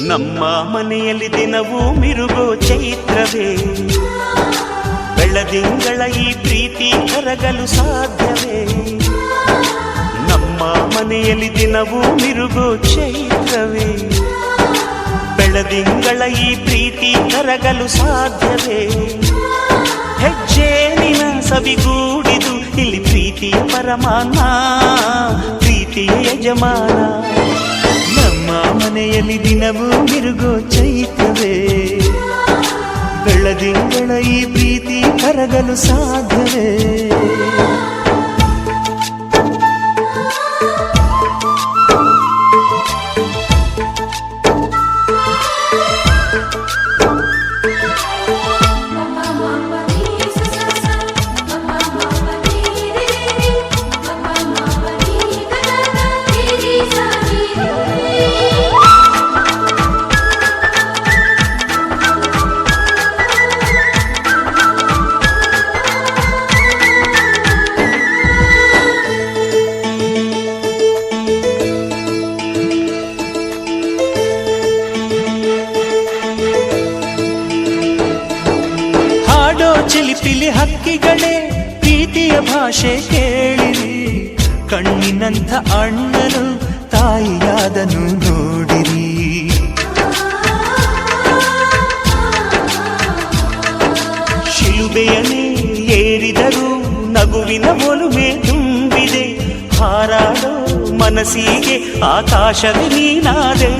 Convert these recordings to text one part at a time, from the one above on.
ನಮ್ಮ ಮನೆಯಲ್ಲಿ ದಿನವೂ ಮಿರುಗೋ ಚೈತ್ರವೇ, ಬೆಳದಿಂಗಳ ಈ ಪ್ರೀತಿ ಕರಗಲು ಸಾಧ್ಯವೇ? ನಮ್ಮ ಮನೆಯಲ್ಲಿ ದಿನವೂ ಮಿರುಗೋ ಚೈತ್ರವೇ, ಬೆಳದಿಂಗಳ ಈ ಪ್ರೀತಿ ಕರಗಲು ಸಾಧ್ಯವೇ? ಹೆಜ್ಜೇನಿನ ಸವಿಗೂಡಿದು ಇಲ್ಲಿ ಪ್ರೀತಿಯ ಪರಮಾನ, ಪ್ರೀತಿಯ ಯಜಮಾನ. ನಮ್ಮ ಮನೆಯಲ್ಲಿ ದಿನವೂ ಮಿರುಗೋ ಚೈತ್ರವೇ, ಬೆಳದಿಂಗಳ ಈ ಪ್ರೀತಿ ಕರಗಲು ಸಾಧ್ಯವೇ? ಚಿಲಿಪಿಲಿ ಹಕ್ಕಿಗಳೇ ಪ್ರೀತಿಯ ಭಾಷೆ ಕೇಳಿರಿ, ಕಣ್ಣಿನಂಥ ಅಣ್ಣನು ತಾಯಿಯಾದನು ನೋಡಿರಿ. ಶಿಲುಬೆಯನೇ ಏರಿದರೂ ನಗುವಿನ ಒಲುಮೆ ತುಂಬಿದೆ, ಹಾರಾಡೋ ಮನಸ್ಸಿಗೆ ಆಕಾಶವೇ ನೀನಾದೆ.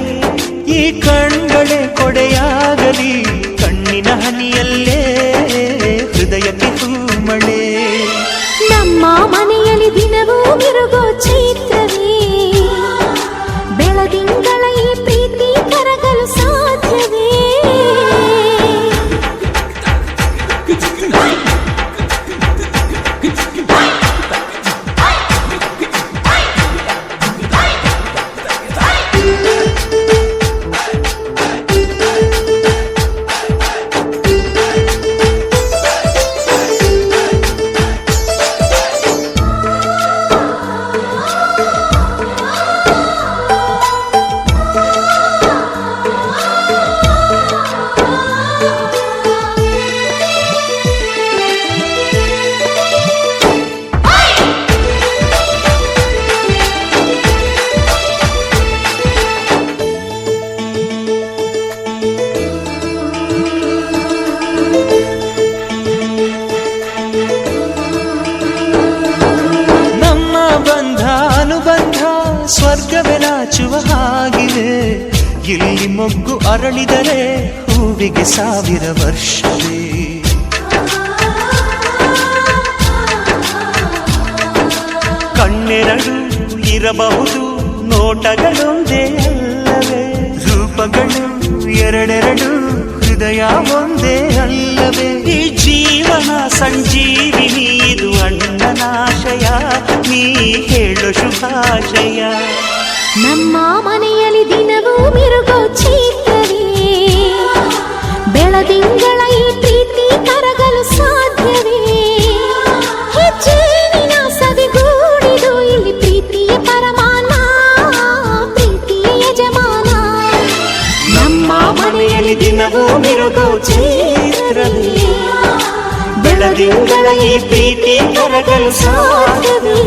ಈ ಕಣ್ಗಳೇ ಕೊಡೆಯಾಗಲಿ, ಕಣ್ಣಿನ ಹನಿಯಲ್ಲೇ ಹೃದಯಕ್ಕೆ ಹೂಮಳೆ. ನಮ್ಮ ಮನೆಯಲ್ಲಿ ದಿನವೂ ಮಿರುಗೋ ಚೈತ್ರವೇ, ಬೆಳದಿಂಗಳ ಈ ಪ್ರೀತಿ ಕರಗಲು ಸಾಧ್ಯವೇ? ಸ್ವರ್ಗವೇ ನಾಚುವ ಹಾಗಿದೆ, ಇಲ್ಲಿ ಮೊಗ್ಗು ಅರಳಿದರೆ ಹೂವಿಗೆ 1000 ವರ್ಷವೇ. ಕಣ್ಣೆರಡು ಇರಬಹುದು, ನೋಟಗಳೊಂದೇ ಅಲ್ಲವೇ? ರೂಪಗಳು ಎರಡೆರಡು, ಹೃದಯ ಒಂದೇ ಅಲ್ಲವೇ? ಈ ಜೀವನ ಸಂಜೀವಿನಿ, ಇದು ಅಣ್ಣನಾಶಯ, ನೀ ಹೇಳು ಶುಭಾಶಯ. ನಮ್ಮ ಮನೆಯಲ್ಲಿ ದಿನವೂ ಮಿರುಗೋ ಚೈತ್ರವೇ, ಬೆಳದಿಂಗಳ ಈ ಪ್ರೀತಿ ಕರಗಲು ಸಾಧ್ಯವೇ? ಹೆಜ್ಜೇನಿನ ಸವಿಗೂಡಿದು ಇಲ್ಲಿ ಪ್ರೀತಿಯ ಪರಮಾನ, ಪ್ರೀತಿಯ ಯಜಮಾನ. ನಮ್ಮ ಮನೆಯಲ್ಲಿ ದಿನವೂ ಮಿರುಗೋ ಚೈತ್ರವೇ, ಬೆಳದಿಂಗಳ ಈ ಪ್ರೀತಿ ಕರಗಲು ಸಾಧ್ಯವೇ?